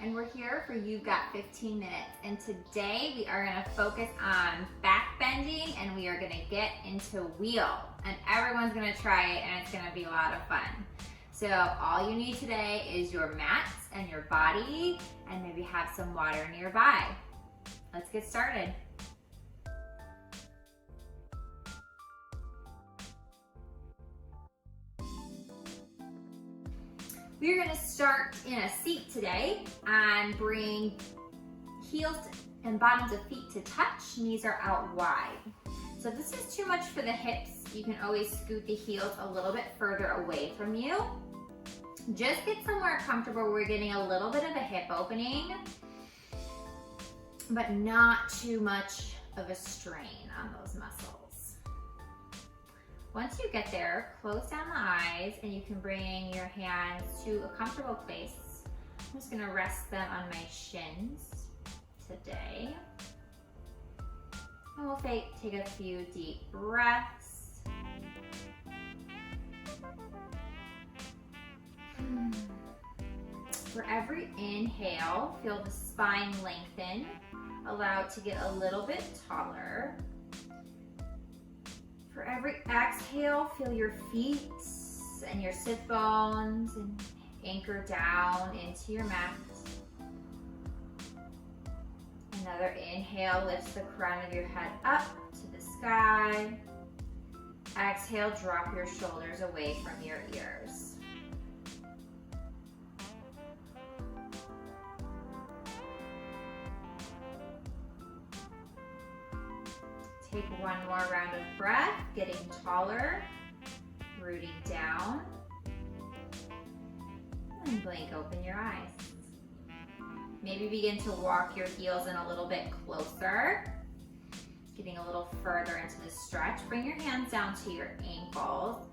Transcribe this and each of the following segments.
and we're here for You've Got 15 Minutes. And today we are gonna focus on back bending, and we are gonna get into wheel. And everyone's gonna try it, and it's gonna be a lot of fun. So all you need today is your mats and your body, and maybe have some water nearby. Let's get started. We're gonna start in a seat today and bring heels and bottoms of feet to touch. Knees are out wide. So if this is too much for the hips, you can always scoot the heels a little bit further away from you. Just get somewhere comfortable where we're getting a little bit of a hip opening, but not too much of a strain on those muscles. Once you get there, close down the eyes and you can bring your hands to a comfortable place. I'm just gonna rest them on my shins today. And we'll take a few deep breaths. For every inhale, feel the spine lengthen. Allow it to get a little bit taller. For every exhale, feel your feet and your sit bones and anchor down into your mat. Another inhale lifts the crown of your head up to the sky. Exhale, drop your shoulders away from your ears. Take one more round of breath, getting taller, rooting down, and blink open your eyes. Maybe begin to walk your heels in a little bit closer, getting a little further into the stretch. Bring your hands down to your ankles,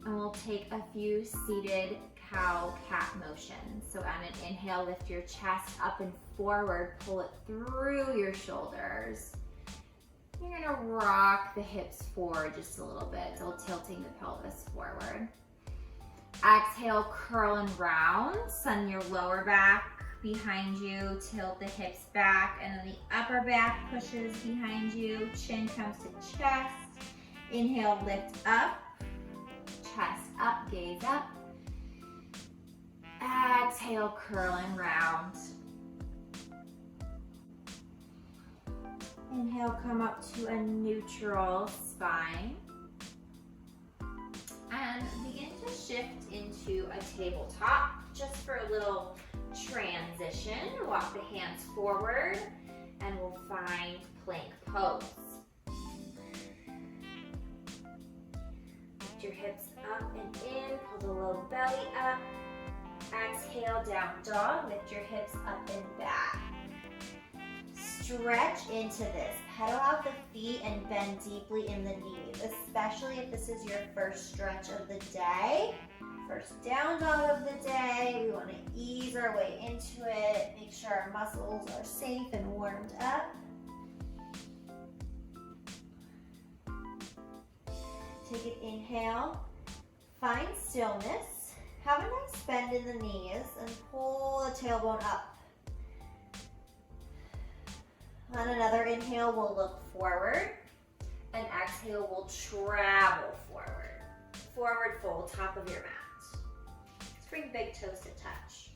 and we'll take a few seated cow-cat motions. So on an inhale, lift your chest up and forward, pull it through your shoulders. You're gonna rock the hips forward just a little bit, so tilting the pelvis forward. Exhale, curl and round. Send your lower back behind you, tilt the hips back, and then the upper back pushes behind you. Chin comes to chest. Inhale, lift up. Chest up, gaze up. Exhale, curl and round. Inhale, come up to a neutral spine. And begin to shift into a tabletop just for a little transition. Walk the hands forward and we'll find plank pose. Lift your hips up and in, pull the low belly up. Exhale, down dog, lift your hips up and back. Stretch into this. Pedal out the feet and bend deeply in the knees, especially if this is your first stretch of the day. First down dog of the day. We want to ease our way into it. Make sure our muscles are safe and warmed up. Take an inhale. Find stillness. Have a nice bend in the knees and pull the tailbone up. On another inhale, we'll look forward, and exhale, we'll travel forward. Forward fold, top of your mat. Let's bring big toes to touch.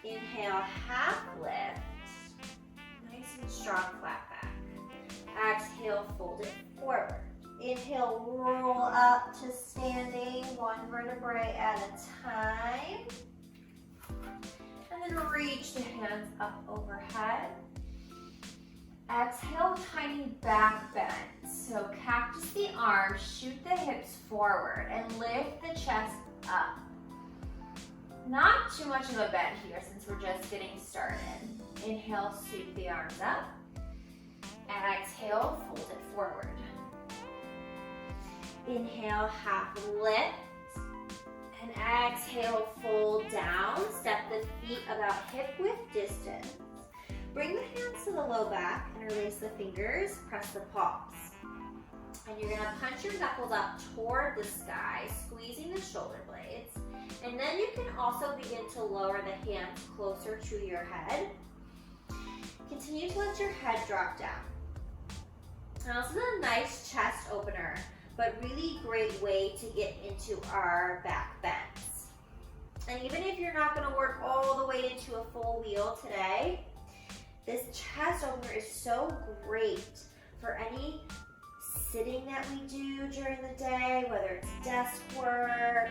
Inhale, half lift. Nice and strong, flat back. Exhale, fold it forward. Inhale, roll up to standing, one vertebrae at a time. And then reach the hands up overhead. Exhale, tiny back bend. So cactus the arms, shoot the hips forward, and lift the chest up. Not too much of a bend here since we're just getting started. Inhale, sweep the arms up. And exhale, fold it forward. Inhale, half lift. And exhale, fold down. Step the feet about hip width distance. Bring the hands to the low back and release the fingers, press the palms. And you're gonna punch your knuckles up toward the sky, squeezing the shoulder blades. And then you can also begin to lower the hands closer to your head. Continue to let your head drop down. Now this is a nice chest opener, but really great way to get into our back bends. And even if you're not gonna work all the way into a full wheel today, this chest opener is so great for any sitting that we do during the day, whether it's desk work,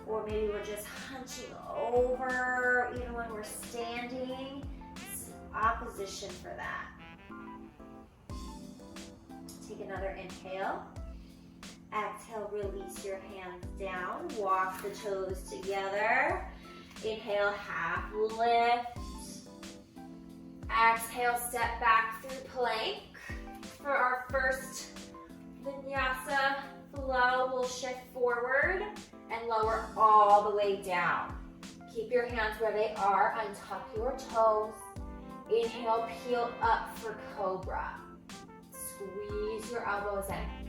or maybe we're just hunching over, even when we're standing. It's opposition for that. Take another inhale. Exhale, release your hands down. Walk the toes together. Inhale, half lift. Exhale, step back through plank. For our first vinyasa flow, we'll shift forward and lower all the way down. Keep your hands where they are. Untuck your toes. Inhale, peel up for cobra. Squeeze your elbows in.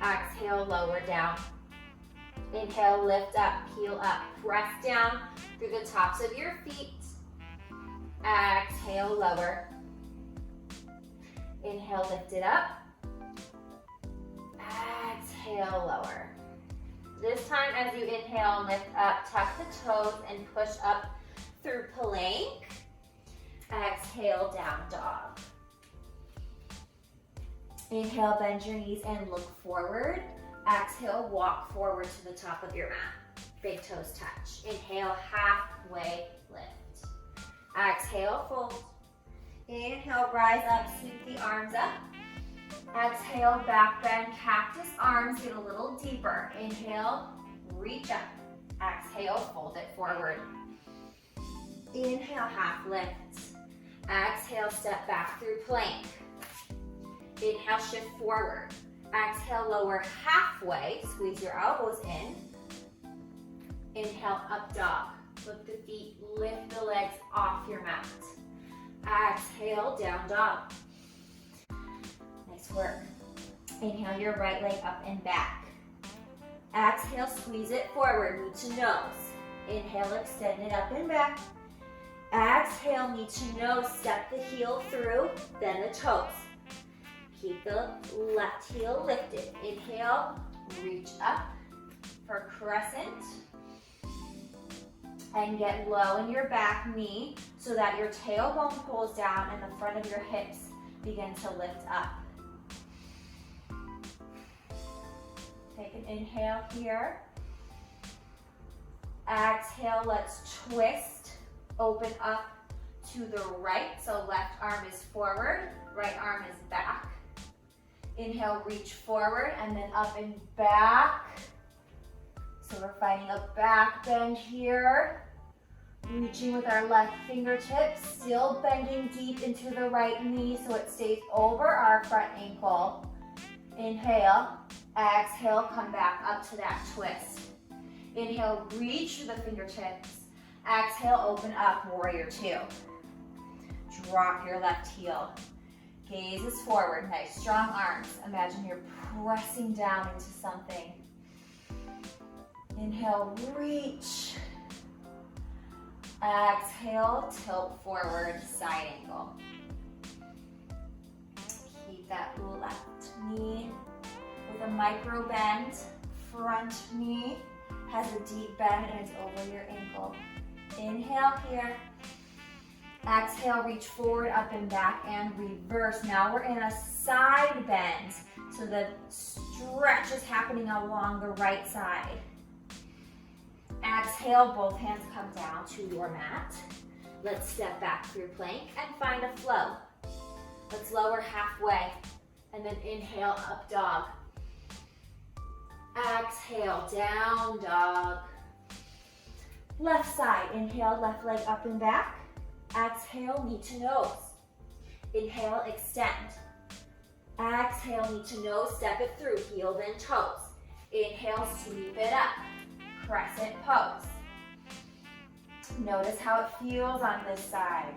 Exhale, lower down. Inhale, lift up, peel up. Press down through the tops of your feet. Exhale, lower. Inhale, lift it up. Exhale, lower. This time as you inhale, lift up, tuck the toes and push up through plank. Exhale, down dog. Inhale, bend your knees and look forward. Exhale, walk forward to the top of your mat. Big toes touch. Inhale, halfway lift. Exhale, fold. Inhale, rise up, sweep the arms up. Exhale, back bend, cactus arms, get a little deeper. Inhale, reach up. Exhale, fold it forward. Inhale, half lift. Exhale, step back through plank. Inhale, shift forward. Exhale, lower halfway, squeeze your elbows in. Inhale, up dog. Flip the feet, lift the legs off your mat. Exhale, down dog. Nice work. Inhale your right leg up and back. Exhale, squeeze it forward, knee to nose. Inhale, extend it up and back. Exhale, knee to nose, step the heel through, then the toes. Keep the left heel lifted. Inhale, reach up for crescent. And get low in your back knee so that your tailbone pulls down and the front of your hips begin to lift up. Take an inhale here. Exhale, let's twist. Open up to the right, so left arm is forward, right arm is back. Inhale, reach forward and then up and back. So we're finding a back bend here. Reaching with our left fingertips, still bending deep into the right knee so it stays over our front ankle. Inhale, exhale, come back up to that twist. Inhale, reach through the fingertips. Exhale, open up, warrior two. Drop your left heel. Gaze is forward, nice strong arms. Imagine you're pressing down into something. Inhale, reach. Exhale, tilt forward, side angle. Keep that left knee with a micro bend. Front knee has a deep bend and it's over your ankle. Inhale here. Exhale, reach forward, up and back, and reverse. Now we're in a side bend. So the stretch is happening along the right side. Exhale, both hands come down to your mat. Let's step back through plank and find a flow. Let's lower halfway and then inhale, up dog. Exhale, down dog. Left side, inhale, left leg up and back. Exhale, knee to nose. Inhale, extend. Exhale, knee to nose, step it through, heel then toes. Inhale, sweep it up. Crescent pose. Notice how it feels on this side.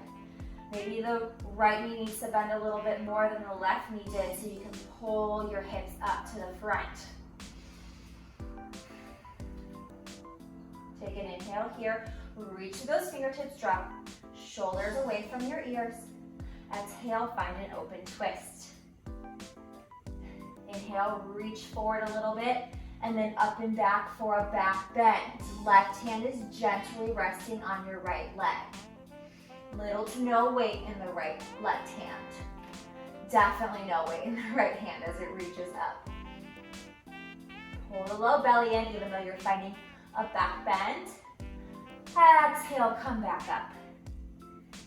Maybe the right knee needs to bend a little bit more than the left knee did, so you can pull your hips up to the front. Take an inhale here. Reach to those fingertips, drop shoulders away from your ears. Exhale, find an open twist. Inhale, reach forward a little bit, and then up and back for a back bend. Left hand is gently resting on your right leg. Little to no weight in the right left hand. Definitely no weight in the right hand as it reaches up. Pull the low belly in even though you're finding a back bend. Exhale, come back up.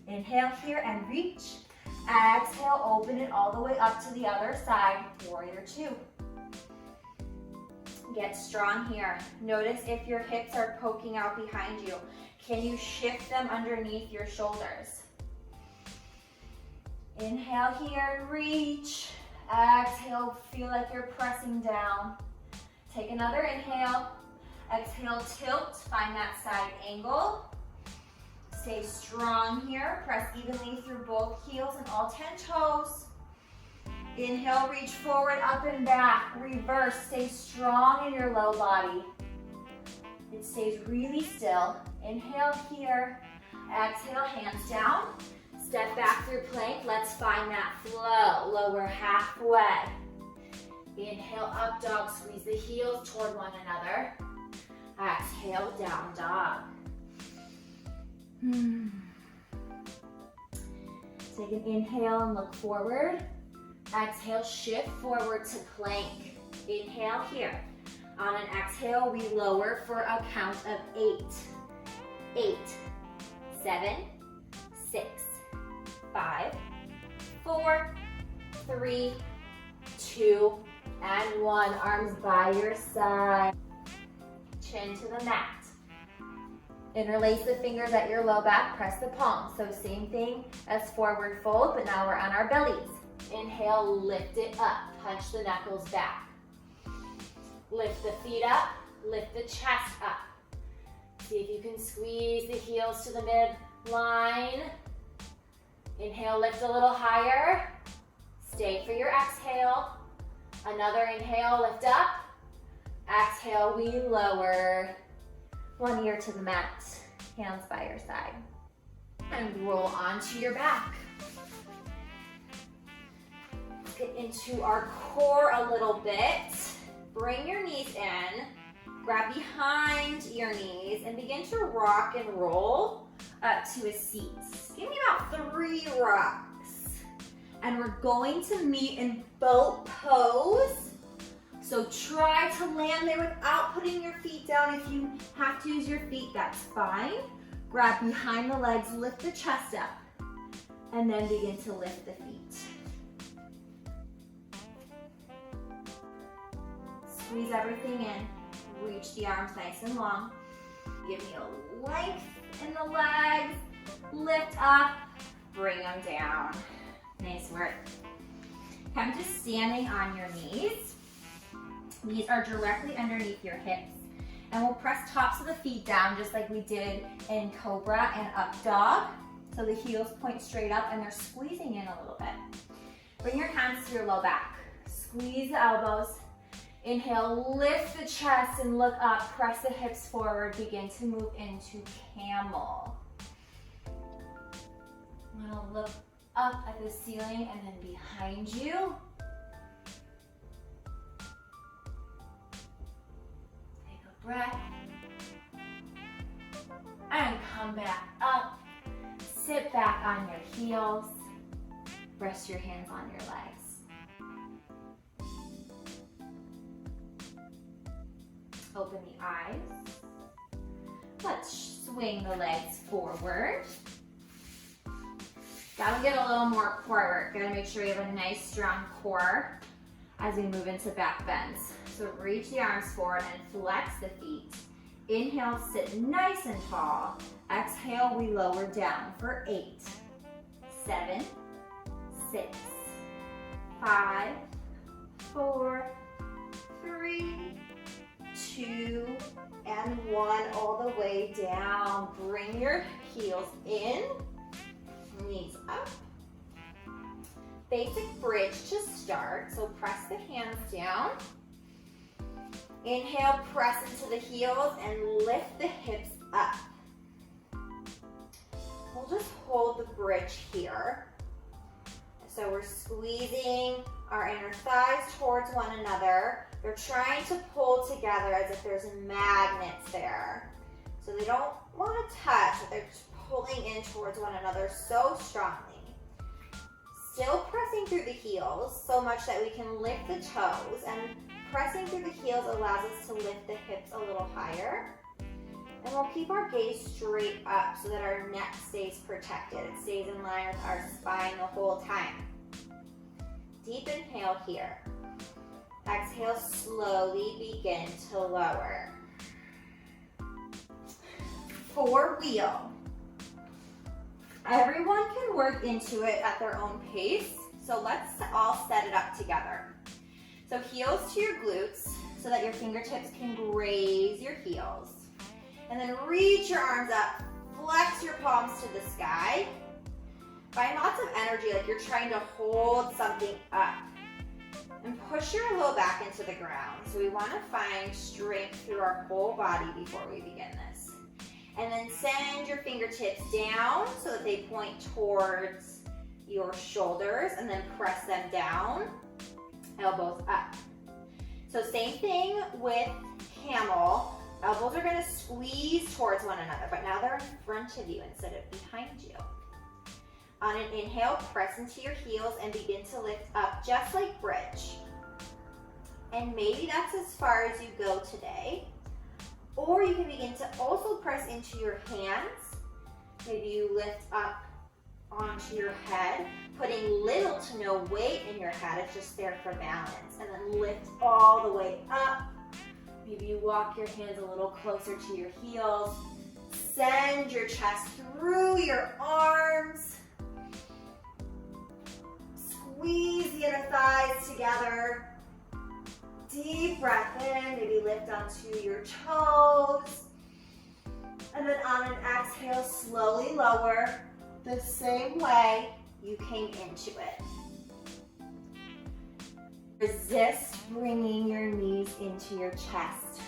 Inhale here and reach. Exhale, open it all the way up to the other side, warrior two. Get strong here. Notice if your hips are poking out behind you. Can you shift them underneath your shoulders? Inhale here and reach. Exhale, feel like you're pressing down. Take another inhale. Exhale, tilt, find that side angle. Stay strong here. Press evenly through both heels and all 10 toes. Inhale, reach forward, up and back. Reverse, stay strong in your low body. It stays really still. Inhale here. Exhale, hands down. Step back through plank. Let's find that flow. Lower halfway. Inhale, up dog. Squeeze the heels toward one another. Exhale, down dog. Take an inhale and look forward. Exhale, shift forward to plank. Inhale here. On an exhale, we lower for a count of 8. 8, 7, 6, 5, 4, 3, 2, and 1. Arms by your side. Chin to the mat. Interlace the fingers at your low back, press the palms. So same thing as forward fold, but now we're on our bellies. Inhale, lift it up, punch the knuckles back. Lift the feet up, lift the chest up. See if you can squeeze the heels to the midline. Inhale, lift a little higher. Stay for your exhale. Another inhale, lift up. Exhale, we lower. One ear to the mat, hands by your side. And roll onto your back. Let's get into our core a little bit. Bring your knees in, grab behind your knees, and begin to rock and roll up to a seat. Give me about 3 rocks. And we're going to meet in boat pose. So try to land there without putting your feet down. If you have to use your feet, that's fine. Grab behind the legs, lift the chest up, and then begin to lift the feet. Squeeze everything in. Reach the arms nice and long. Give me a length in the legs. Lift up, bring them down. Nice work. I'm just standing on your knees. Knees are directly underneath your hips. And we'll press tops of the feet down just like we did in Cobra and Up Dog. So the heels point straight up and they're squeezing in a little bit. Bring your hands to your low back. Squeeze the elbows. Inhale, lift the chest and look up. Press the hips forward. Begin to move into camel. I'm gonna look up at the ceiling and then behind you. Breath, and come back up. Sit back on your heels. Rest your hands on your legs. Open the eyes. Let's swing the legs forward. Gotta get a little more core work. Gotta make sure you have a nice strong core as we move into back bends. So reach the arms forward and flex the feet. Inhale, sit nice and tall. Exhale, we lower down for 8, 7, 6, 5, 4, 3, 2, and 1. All the way down. Bring your heels in. Knees up. Basic bridge to start, so press the hands down. Inhale, press into the heels and lift the hips up. We'll just hold the bridge here. So we're squeezing our inner thighs towards one another. They're trying to pull together as if there's magnets there. So they don't want to touch, but they're just pulling in towards one another so strongly. Still pressing through the heels so much that we can lift the toes, and pressing through the heels allows us to lift the hips a little higher. And we'll keep our gaze straight up so that our neck stays protected. It stays in line with our spine the whole time. Deep inhale here. Exhale, slowly begin to lower. For wheel. Everyone can work into it at their own pace, so let's all set it up together. So heels to your glutes so that your fingertips can graze your heels. And then reach your arms up, flex your palms to the sky. Find lots of energy, like you're trying to hold something up. And push your low back into the ground. So we want to find strength through our whole body before we begin this. And then send your fingertips down so that they point towards your shoulders, and then press them down, elbows up. So same thing with camel. Elbows are going to squeeze towards one another, but now they're in front of you instead of behind you. On an inhale, press into your heels and begin to lift up just like bridge. And maybe that's as far as you go today. Or you can begin to also press into your hands. Maybe you lift up onto your head, putting little to no weight in your head. It's just there for balance. And then lift all the way up. Maybe you walk your hands a little closer to your heels. Send your chest through your arms. Squeeze the inner thighs together. Deep breath in, maybe lift onto your toes. And then on an exhale, slowly lower the same way you came into it. Resist bringing your knees into your chest.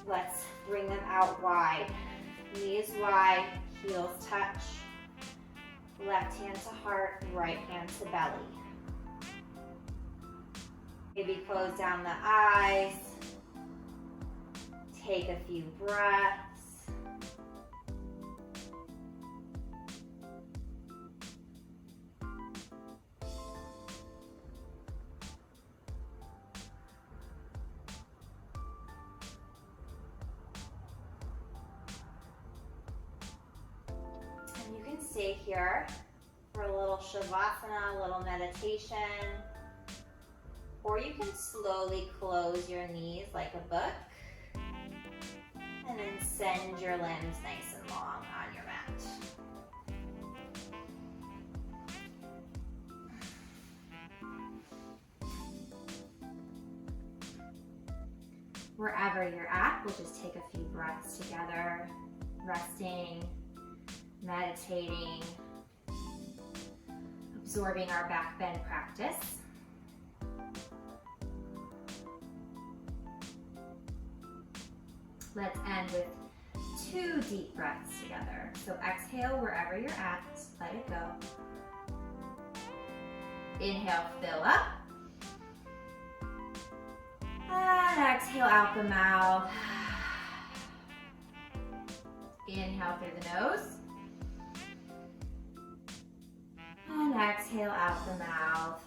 Let's bring them out wide. Knees wide, heels touch. Left hand to heart, right hand to belly. Maybe close down the eyes. Take a few breaths. And you can stay here for a little shavasana, a little meditation. Or you can slowly close your knees like a book and then send your limbs nice and long on your mat. Wherever you're at, we'll just take a few breaths together, resting, meditating, absorbing our back bend practice. Let's end with 2 deep breaths together. So exhale wherever you're at, let it go. Inhale, fill up. And exhale out the mouth. Inhale through the nose. And exhale out the mouth.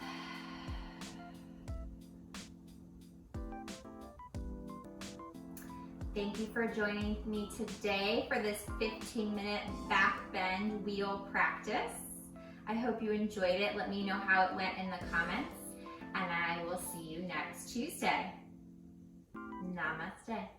Thank you for joining me today for this 15-minute back bend wheel practice. I hope you enjoyed it. Let me know how it went in the comments, and I will see you next Tuesday. Namaste.